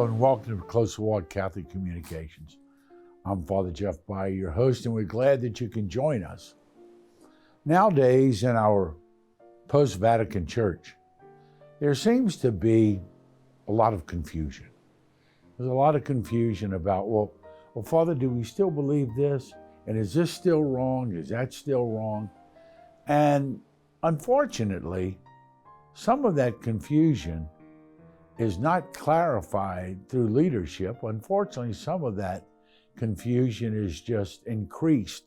Hello and welcome to Close Walk Catholic Communications. I'm Father Jeff By, your host, and we're glad that you can join us. Nowadays, in our post-Vatican Church, there seems to be a lot of confusion. There's a lot of confusion about, well, Father, do we still believe this? And is this still wrong? Is that still wrong? And unfortunately, some of that confusion is not clarified through leadership. Unfortunately, some of that confusion is just increased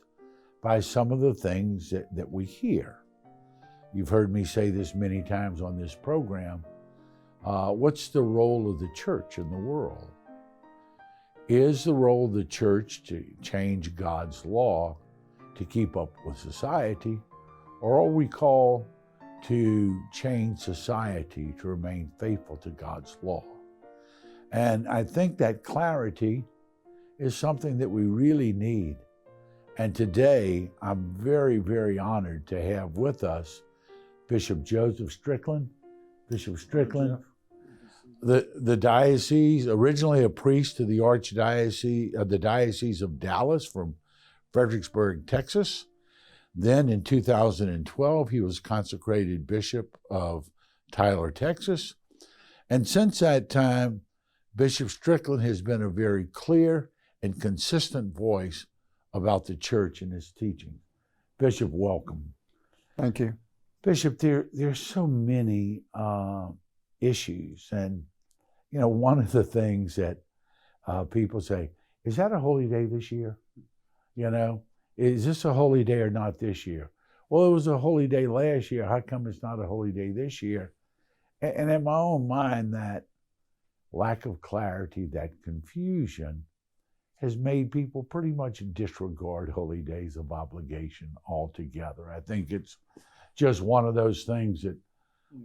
by some of the things that we hear. You've heard me say this many times on this program. What's the role of the church in the world? Is the role of the church to change God's law to keep up with society, or are we called to change society to remain faithful to God's law? And I think that clarity is something that we really need. And today, I'm very, very honored to have with us Bishop Joseph Strickland. Bishop Strickland, the diocese, originally a priest to the Archdiocese of the Diocese of Dallas from Fredericksburg, Texas. Then in 2012, he was consecrated Bishop of Tyler, Texas. And since that time, Bishop Strickland has been a very clear and consistent voice about the church and its teaching. Bishop, welcome. Thank you. Bishop, there's so many issues. And, you know, one of the things that people say, is that a holy day this year? You know? Is this a holy day or not this year? Well, it was a holy day last year. How come it's not a holy day this year? And in my own mind, that lack of clarity, that confusion has made people pretty much disregard holy days of obligation altogether. I think it's just one of those things that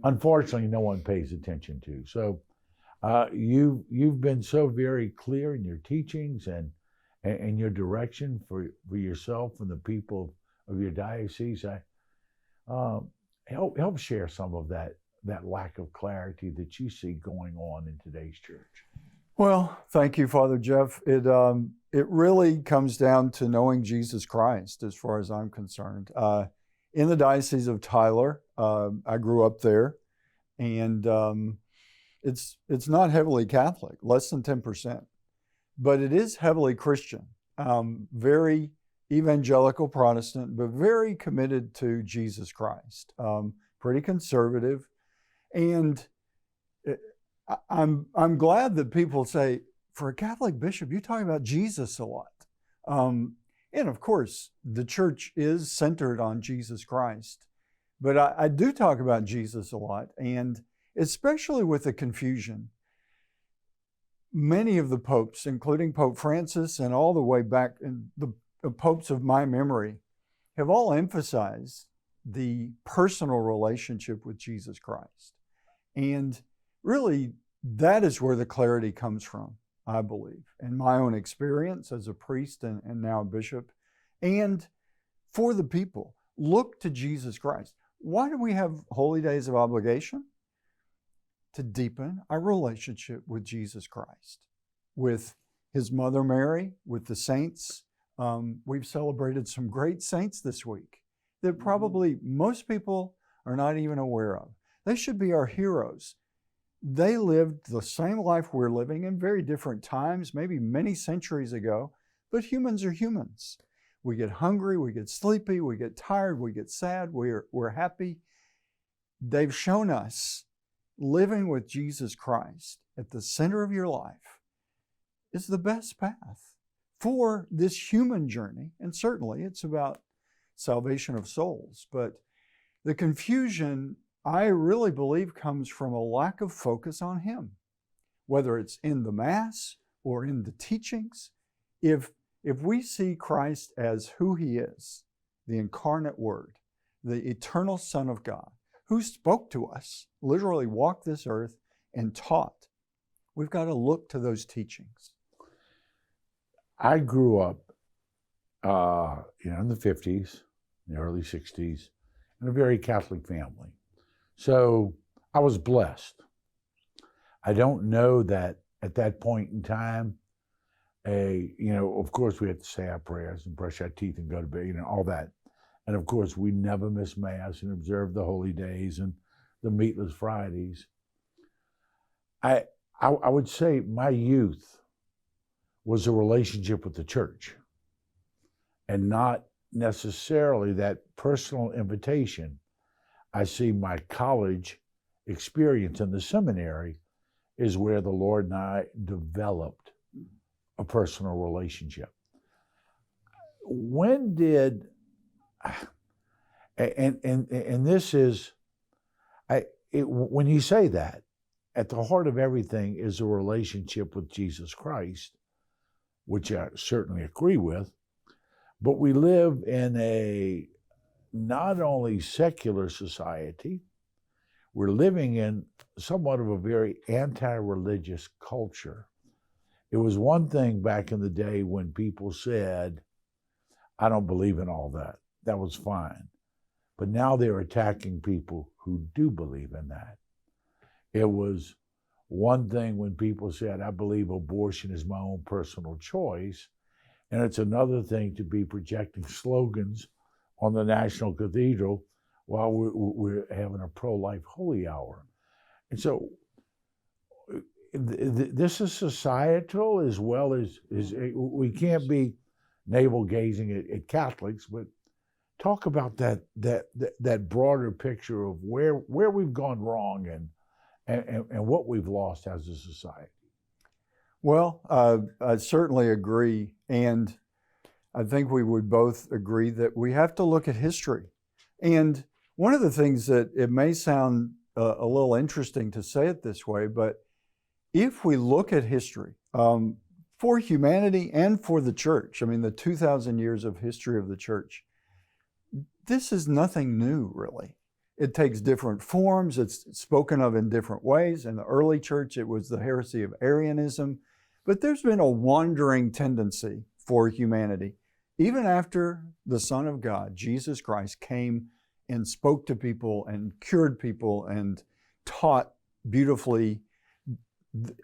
unfortunately no one pays attention to. So you've been so very clear in your teachings and your direction for yourself and the people of your diocese. Help share some of that lack of clarity that you see going on in today's church. Well, thank you, Father Jeff. It really comes down to knowing Jesus Christ, as far as I'm concerned. In the Diocese of Tyler, I grew up there, and it's not heavily Catholic, less than 10%. But it is heavily Christian, very evangelical Protestant, but very committed to Jesus Christ, pretty conservative. And I'm glad that people say, for a Catholic bishop, you're talking about Jesus a lot. And of course, the church is centered on Jesus Christ. But I do talk about Jesus a lot, and especially with the confusion. Many of the popes, including Pope Francis and all the way back in the popes of my memory, have all emphasized the personal relationship with Jesus Christ. And really, that is where the clarity comes from, I believe, in my own experience as a priest and now a bishop. And for the people, look to Jesus Christ. Why do we have holy days of obligation? To deepen our relationship with Jesus Christ, with His Mother Mary, with the saints. We've celebrated some great saints this week that probably most people are not even aware of. They should be our heroes. They lived the same life we're living in very different times, maybe many centuries ago, but humans are humans. We get hungry, we get sleepy, we get tired, we get sad, we're happy. They've shown us living with Jesus Christ at the center of your life is the best path for this human journey. And certainly it's about salvation of souls. But the confusion, I really believe, comes from a lack of focus on Him, whether it's in the Mass or in the teachings. If we see Christ as who He is, the incarnate Word, the eternal Son of God, who spoke to us, literally walked this earth and taught, we've got to look to those teachings. I grew up, in the 50s, the early 60s, in a very Catholic family. So I was blessed. I don't know that at that point in time, of course we have to say our prayers and brush our teeth and go to bed, all that. And of course we never miss Mass and observe the holy days and the meatless Fridays. I would say my youth was a relationship with the church and not necessarily that personal invitation. I see my college experience in the seminary is where the Lord and I developed a personal relationship. When did, and this is, when you say that, at the heart of everything is a relationship with Jesus Christ, which I certainly agree with, but we live in a not only secular society, we're living in somewhat of a very anti-religious culture. It was one thing back in the day when people said, I don't believe in all that. That was fine. But now they're attacking people who do believe in that. It was one thing when people said, I believe abortion is my own personal choice. And it's another thing to be projecting slogans on the National Cathedral while we're having a pro-life holy hour. And so this is societal as well as we can't be navel-gazing at Catholics, but talk about that broader picture of where we've gone wrong and what we've lost as a society. Well, I certainly agree. And I think we would both agree that we have to look at history. And one of the things that it may sound a little interesting to say it this way, but if we look at history for humanity and for the church, I mean, the 2,000 years of history of the church, this is nothing new, really. It takes different forms. It's spoken of in different ways. In the early church, it was the heresy of Arianism. But there's been a wandering tendency for humanity. Even after the Son of God, Jesus Christ, came and spoke to people and cured people and taught beautifully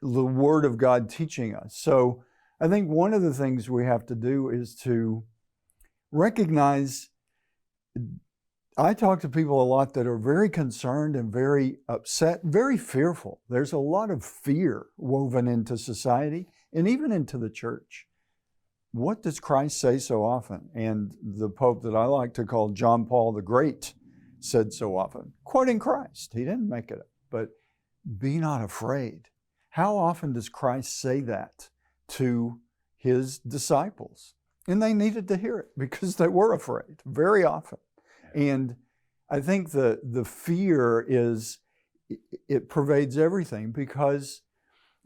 the Word of God teaching us. So I think one of the things we have to do is to recognize, I talk to people a lot that are very concerned and very upset, very fearful. There's a lot of fear woven into society and even into the church. What does Christ say so often? And the Pope that I like to call John Paul the Great said so often, quoting Christ. He didn't make it up, but be not afraid. How often does Christ say that to his disciples? And they needed to hear it because they were afraid very often. And I think the fear it pervades everything because,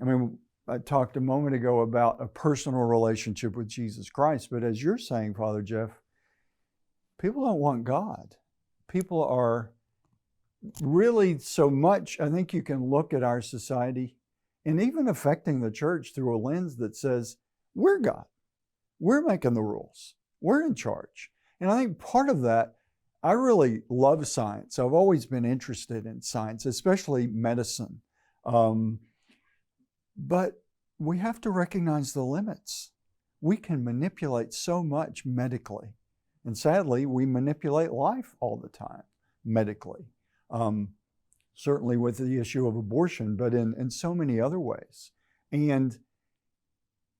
I mean, I talked a moment ago about a personal relationship with Jesus Christ, but as you're saying, Father Jeff, people don't want God. People are really so much, I think you can look at our society and even affecting the church through a lens that says, we're God. We're making the rules. We're in charge. And I think part of that, I really love science. I've always been interested in science, especially medicine. But we have to recognize the limits. We can manipulate so much medically. And sadly, we manipulate life all the time medically. Certainly with the issue of abortion, but in so many other ways. And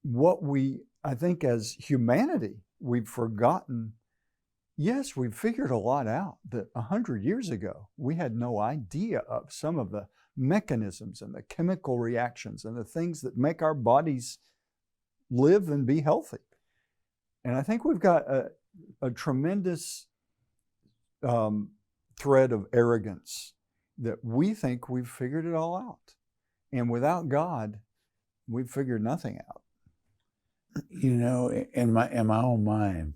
what I think as humanity, we've forgotten, yes, we've figured a lot out that 100 years ago, we had no idea of some of the mechanisms and the chemical reactions and the things that make our bodies live and be healthy. And I think we've got a tremendous thread of arrogance that we think we've figured it all out. And without God, we've figured nothing out. You know, in my own mind,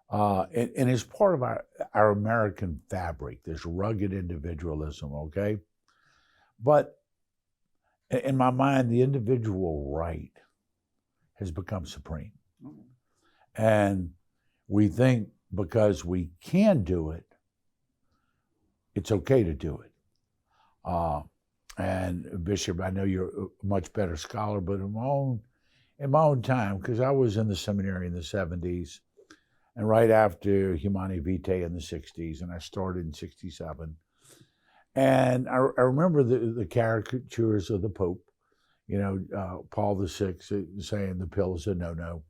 and it's part of our American fabric, this rugged individualism, okay? But in my mind, the individual right has become supreme. And we think because we can do it, it's okay to do it. And Bishop, I know you're a much better scholar, but in my own time, because I was in the seminary in the 70s, and right after Humani Vitae in the 60s, and I started in 67. And I remember the caricatures of the Pope, Paul VI saying the pill is a no-no.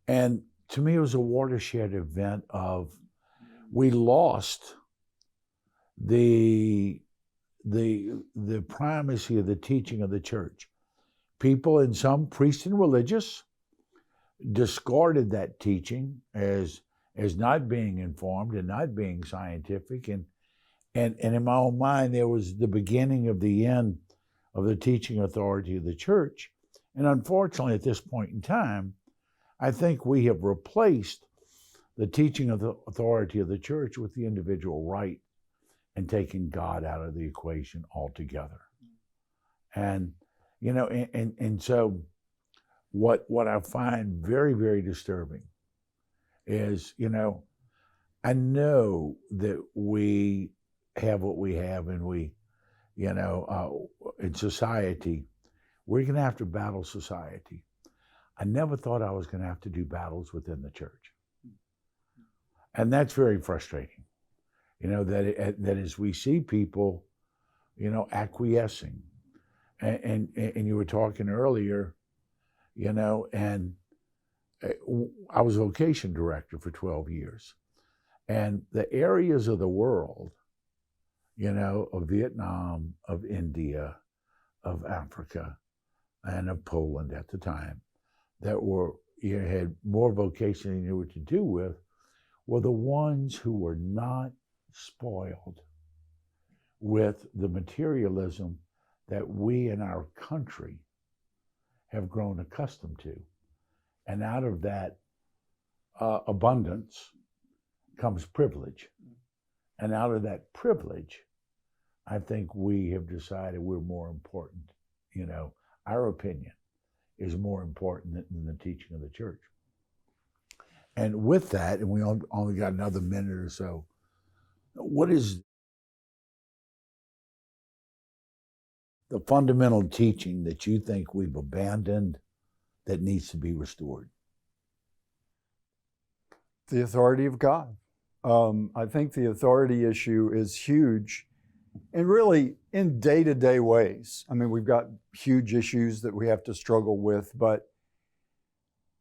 And to me, it was a watershed event of, we lost the primacy of the teaching of the church. People, and some priests and religious, discarded that teaching as not being informed and not being scientific. And in my own mind, there was the beginning of the end of the teaching authority of the church. And unfortunately, at this point in time, I think we have replaced the teaching of the authority of the church with the individual right, and taking God out of the equation altogether. And, and so what I find very, very disturbing is, I know that we have what we have, and we, in society, we're going to have to battle society. I never thought I was going to have to do battles within the church. And that's very frustrating. That as we see people, acquiescing, and you were talking earlier, and I was vocation director for 12 years, and the areas of the world, of Vietnam, of India, of Africa, and of Poland at the time, that had more vocation than you knew what to do with, were the ones who were not spoiled with the materialism that we in our country have grown accustomed to. And out of that abundance comes privilege. And out of that privilege, I think we have decided we're more important. Our opinion is more important than the teaching of the church. And with that, and we only got another minute or so, what is the fundamental teaching that you think we've abandoned that needs to be restored? The authority of God. I think the authority issue is huge, and really in day-to-day ways. I mean, we've got huge issues that we have to struggle with, but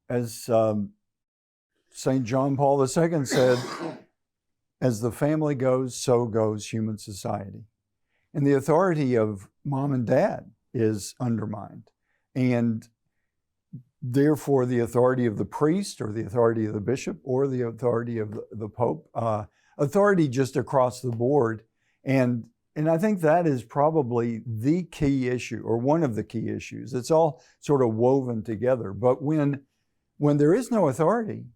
as St. John Paul II said, as the family goes, so goes human society. And the authority of mom and dad is undermined. And therefore, the authority of the priest, or the authority of the bishop, or the authority of the Pope, authority just across the board. And I think that is probably the key issue, or one of the key issues. It's all sort of woven together. But when there is no authority,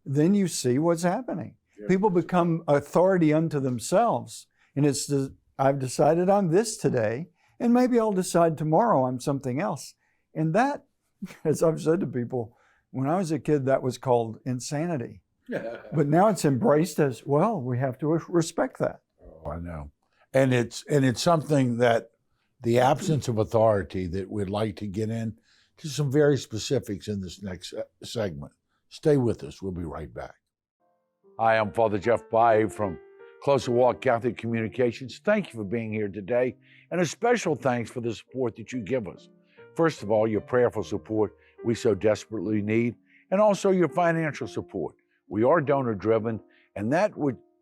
then you see what's happening. Yeah. People become authority unto themselves. And I've decided I'm this today, and maybe I'll decide tomorrow I'm something else. And that, as I've said to people, when I was a kid, that was called insanity. But now it's embraced as, well, we have to respect that. Oh, I know. And it's something that the absence of authority that we'd like to get into some very specifics in this next segment. Stay with us. We'll be right back. Hi, I'm Father Jeff Baye from Closer Walk Catholic Communications. Thank you for being here today, and a special thanks for the support that you give us. First of all, your prayerful support we so desperately need, and also your financial support. We are donor-driven, and that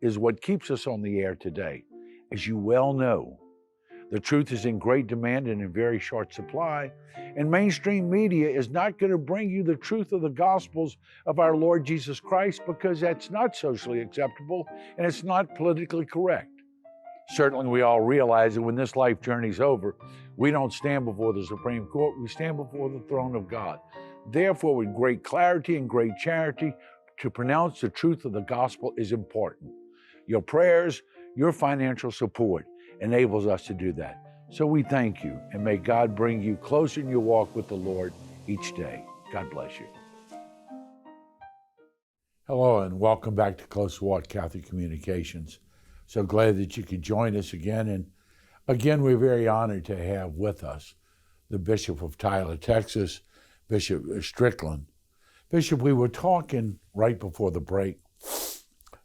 is what keeps us on the air today. As you well know, the truth is in great demand and in very short supply, and mainstream media is not going to bring you the truth of the Gospels of our Lord Jesus Christ, because that's not socially acceptable and it's not politically correct. Certainly we all realize that when this life journey's over, we don't stand before the Supreme Court, we stand before the throne of God. Therefore, with great clarity and great charity, to pronounce the truth of the gospel is important. Your prayers, your financial support enables us to do that. So we thank you, and may God bring you closer in your walk with the Lord each day. God bless you. Hello, and welcome back to Close Walk Catholic Communications. So glad that you could join us again. And Again, we're very honored to have with us the Bishop of Tyler, Texas, Bishop Strickland. Bishop, we were talking right before the break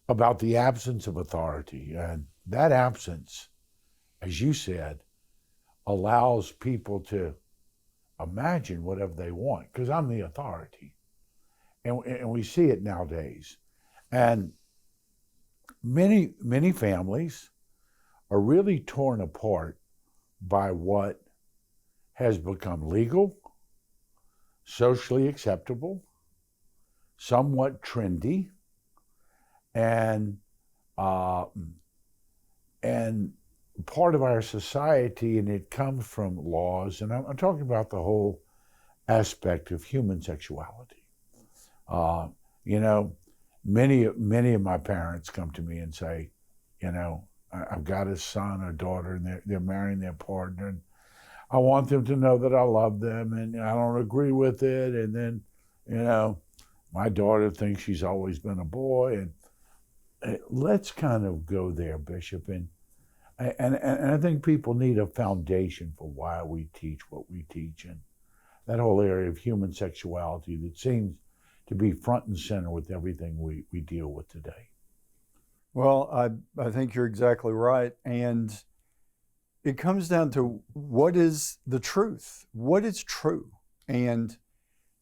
about the absence of authority, and that absence, as you said, allows people to imagine whatever they want, because I'm the authority. And we see it nowadays. And many families are really torn apart by what has become legal, socially acceptable, somewhat trendy, and and part of our society, and it comes from laws. And I'm talking about the whole aspect of human sexuality. Uh, you know, many of my parents come to me and say, I've got a son or daughter, and they're marrying their partner, and I want them to know that I love them, and I don't agree with it. And then, my daughter thinks she's always been a boy, and let's kind of go there, Bishop. And I think people need a foundation for why we teach what we teach, and that whole area of human sexuality that seems to be front and center with everything we deal with today. Well, I think you're exactly right. And it comes down to what is the truth? What is true? And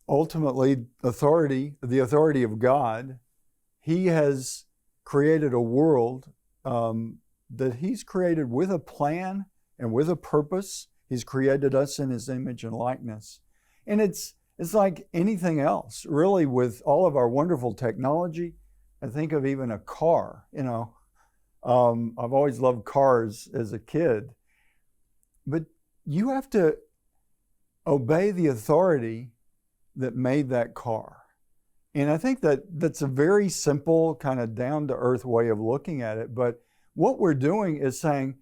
ultimately, the authority of God, He has created a world that He's created with a plan and with a purpose. He's created us in His image and likeness. And it's like anything else, really, with all of our wonderful technology. I think of even a car, I've always loved cars as a kid, but you have to obey the authority that made that car. And I think that's a very simple, kind of down-to-earth way of looking at it. But what we're doing is saying,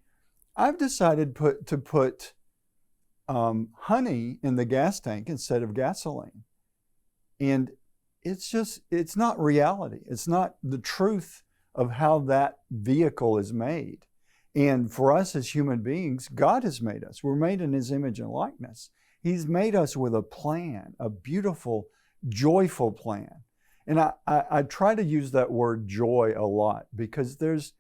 I've decided to put honey in the gas tank instead of gasoline. And it's not reality. It's not the truth of how that vehicle is made. And for us as human beings, God has made us. We're made in His image and likeness. He's made us with a plan, a beautiful, joyful plan. And I try to use that word joy a lot because there's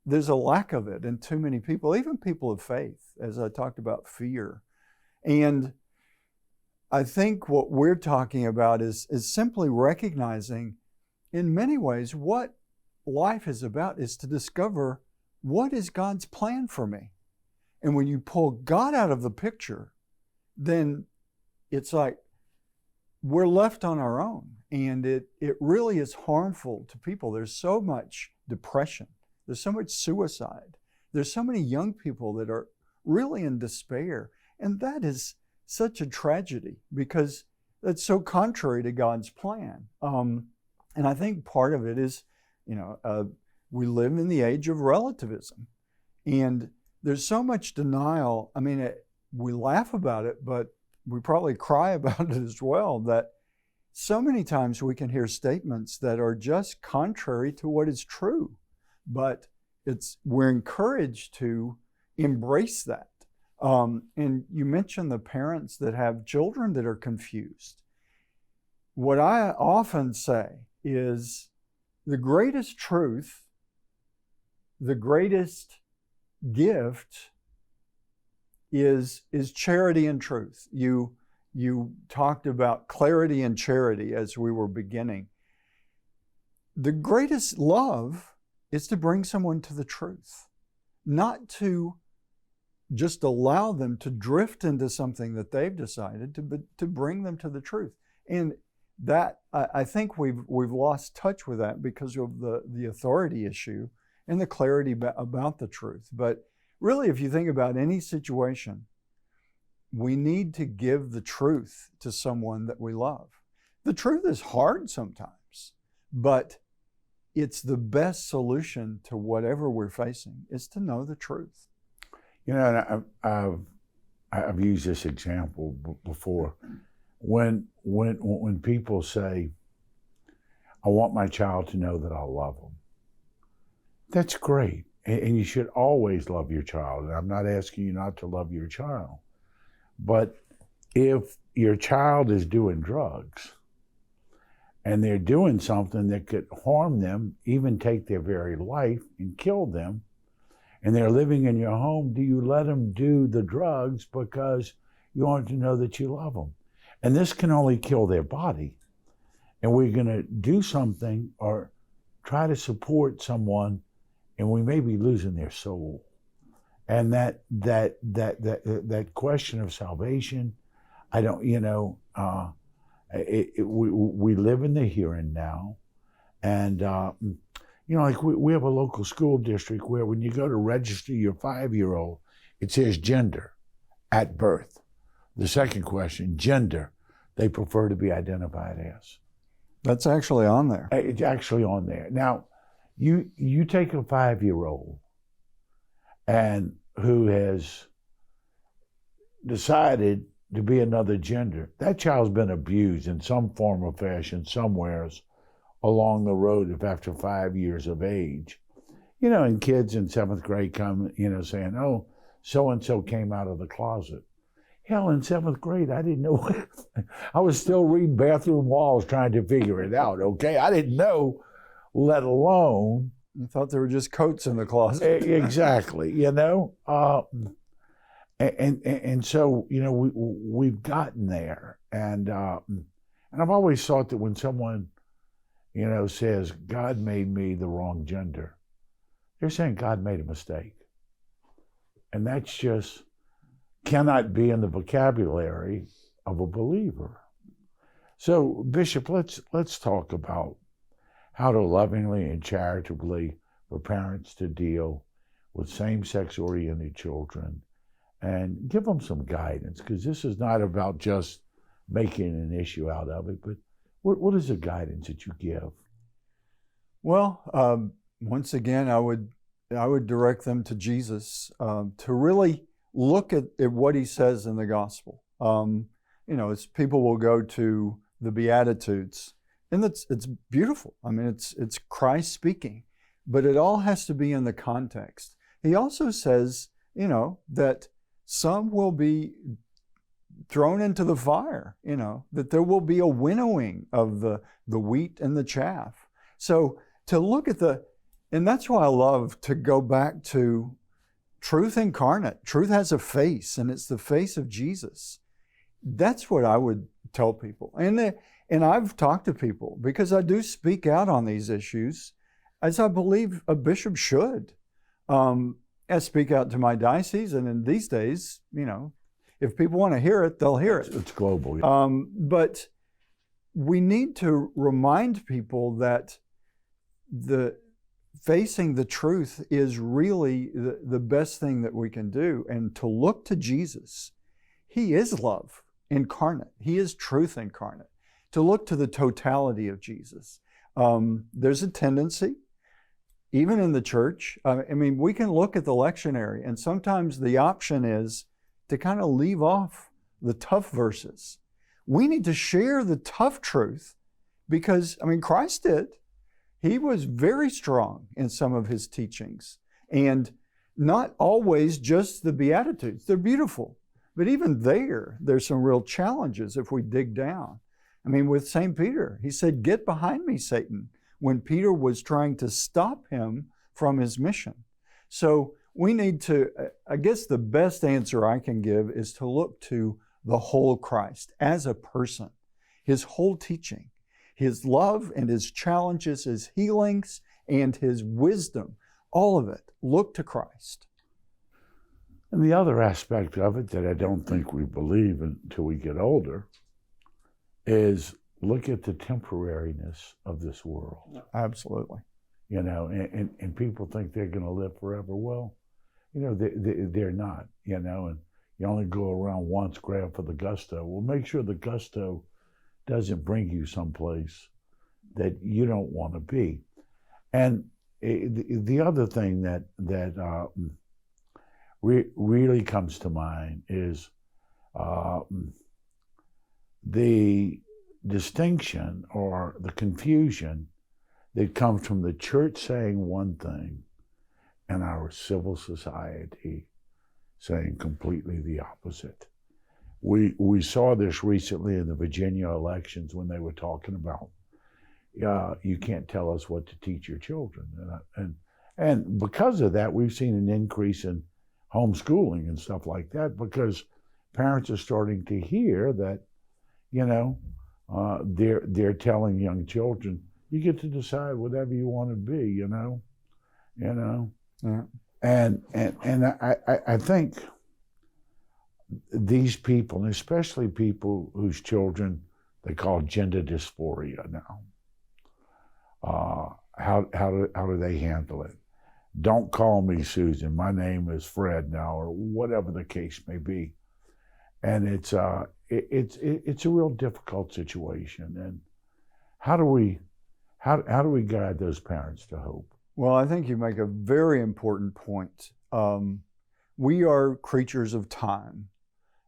a lack of it in too many people, even people of faith, as I talked about fear. And I think what we're talking about is simply recognizing, in many ways, what life is about is to discover what is God's plan for me. And when you pull God out of the picture, then it's like we're left on our own. And it really is harmful to people. There's so much depression. There's so much suicide. There's so many young people that are really in despair. And that is such a tragedy because that's so contrary to God's plan. And I think part of it is, we live in the age of relativism. And there's so much denial. I mean, we laugh about it, but we probably cry about it as well, that so many times we can hear statements that are just contrary to what is true. But we're encouraged to embrace that. And you mentioned the parents that have children that are confused. What I often say is the greatest truth, the greatest gift is charity and truth. You talked about clarity and charity as we were beginning. The greatest love is to bring someone to the truth, not to just allow them to drift into something that they've decided but to bring them to the truth. And that, I think we've lost touch with that because of the authority issue and the clarity about the truth. But really, if you think about any situation, we need to give the truth to someone that we love. The truth is hard sometimes, but it's the best solution to whatever we're facing is to know the truth. And I've used this example before. When people say, I want my child to know that I love them, that's great. and you should always love your child. And I'm not asking you not to love your child. But if your child is doing drugs and they're doing something that could harm them, even take their very life and kill them, and they're living in your home, do you let them do the drugs because you want to know that you love them? And this can only kill their body. And we're going to do something or try to support someone, and we may be losing their soul. And that question of salvation, I don't, we live in the here and now. And, like we have a local school district where when you go to register your 5-year-old, it says gender at birth. The second question, gender, they prefer to be identified as. That's actually on there. It's actually on there. Now, you take a 5-year-old and who has decided to be another gender, that child's been abused in some form or fashion somewheres along the road if after 5 years of age. And kids in 7th grade come, saying, oh, so-and-so came out of the closet. Hell, in 7th grade, I didn't know. I was still reading bathroom walls trying to figure it out, okay? I didn't know, let alone. You thought there were just coats in the closet. Exactly, And so, we've gotten there. And I've always thought that when someone, says, God made me the wrong gender, they're saying God made a mistake. And that's just cannot be in the vocabulary of a believer. So, Bishop, let's talk about how to lovingly and charitably for parents to deal with same-sex oriented children and give them some guidance, because this is not about just making an issue out of it, but what is the guidance that you give? Well, once again, I would direct them to Jesus, to really look at what he says in the gospel. As people will go to the Beatitudes, and it's beautiful. I mean, it's Christ speaking, but it all has to be in the context. He also says, that some will be thrown into the fire, that there will be a winnowing of the wheat and the chaff. So to look at and that's why I love to go back to truth incarnate. Truth has a face, and it's the face of Jesus. That's what I would tell people. And I've talked to people because I do speak out on these issues, as I believe a bishop should. I speak out to my diocese, and in these days, if people want to hear it, they'll hear it. It's global. But we need to remind people that facing the truth is really the best thing that we can do, and to look to Jesus. He is love incarnate. He is truth incarnate. To look to the totality of Jesus. There's a tendency, even in the church, we can look at the lectionary, and sometimes the option is to kind of leave off the tough verses. We need to share the tough truth because, Christ did. He was very strong in some of his teachings, and not always just the Beatitudes. They're beautiful, but even there's some real challenges if we dig down. With St. Peter, he said, "Get behind me, Satan," when Peter was trying to stop him from his mission. So we need to, I guess the best answer I can give is to look to the whole Christ as a person, his whole teaching, his love and his challenges, his healings and his wisdom, all of it. Look to Christ. And the other aspect of it that I don't think we believe until we get older is look at the temporariness of this world. Absolutely. And people think they're going to live forever. Well, they're not, and you only go around once, grab for the gusto. Well, make sure the gusto doesn't bring you someplace that you don't want to be. And the other thing that really comes to mind is the distinction or the confusion that comes from the church saying one thing and our civil society saying completely the opposite. We saw this recently in the Virginia elections when they were talking about, you can't tell us what to teach your children. And because of that, we've seen an increase in homeschooling and stuff like that, because parents are starting to hear that, they're telling young children, you get to decide whatever you want to be, Yeah. And I think these people, and especially people whose children they call gender dysphoria now, how do they handle it? Don't call me Susan. My name is Fred now, or whatever the case may be. And it's a real difficult situation. And how do we guide those parents to hope? Well, I think you make a very important point. We are creatures of time,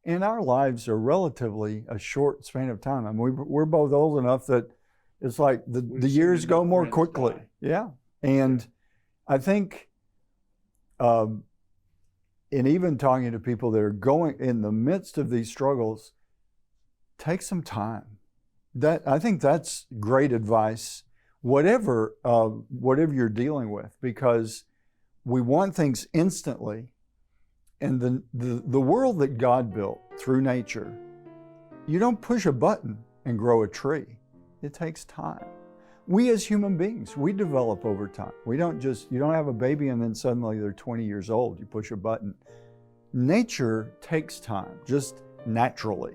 and our lives are relatively a short span of time. I mean, we're both old enough that it's like the years go more quickly. Yeah. And I think, and even talking to people that are going in the midst of these struggles, take some time. I think that's great advice, whatever you're dealing with, because we want things instantly. And the world that God built through nature, you don't push a button and grow a tree. It takes time. We as human beings, we develop over time. You don't have a baby and then suddenly they're 20 years old. You push a button. Nature takes time, just naturally.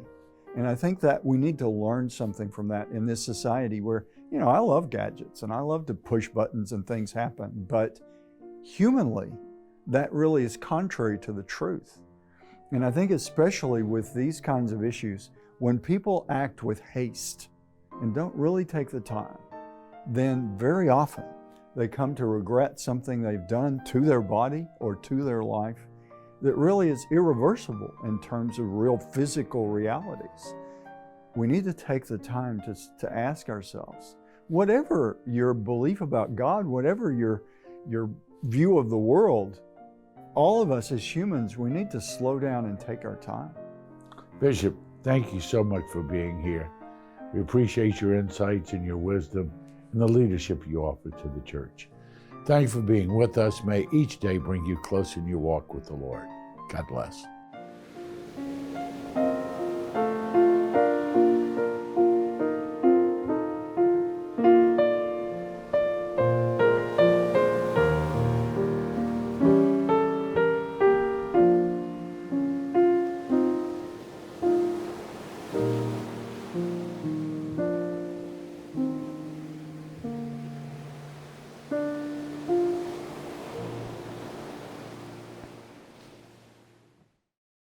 And I think that we need to learn something from that in this society where, I love gadgets and I love to push buttons and things happen, but humanly, that really is contrary to the truth. And I think especially with these kinds of issues, when people act with haste and don't really take the time, then very often they come to regret something they've done to their body or to their life that really is irreversible in terms of real physical realities. We need to take the time to ask ourselves, whatever your belief about God, whatever your view of the world, all of us as humans, we need to slow down and take our time. Bishop, thank you so much for being here. We appreciate your insights and your wisdom and the leadership you offer to the church. Thank you for being with us. May each day bring you closer in your walk with the Lord. God bless.